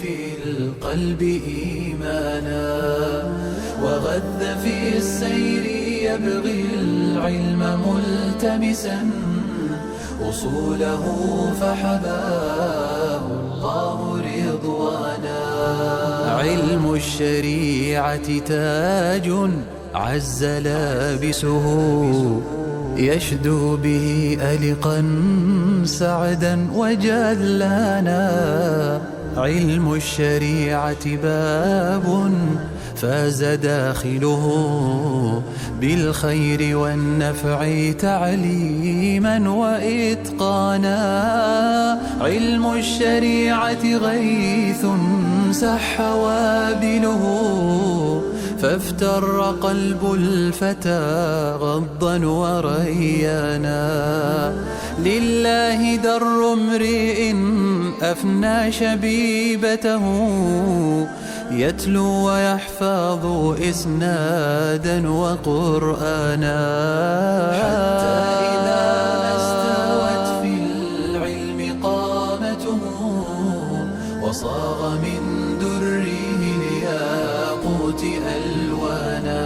في القلب إيمانا، وغد في السير يبغي العلم ملتمسا أصوله فحباه الله رضوانا. علم الشريعة تاج عز لابسه، يشدو به ألقا سعدا وجلانا. علم الشريعة باب فاز داخله بالخير والنفع تعليما وإتقانا. علم الشريعة غيث سح وابله، فافتر قلب الفتى غضا وريانا. لله در امرئ أفنى شبيبته، يتلو ويحفظ إسنادا وقرآنا. حتى إذا ما استوت في العلم قامته، وصاغ من دره الياقوت ألوانا.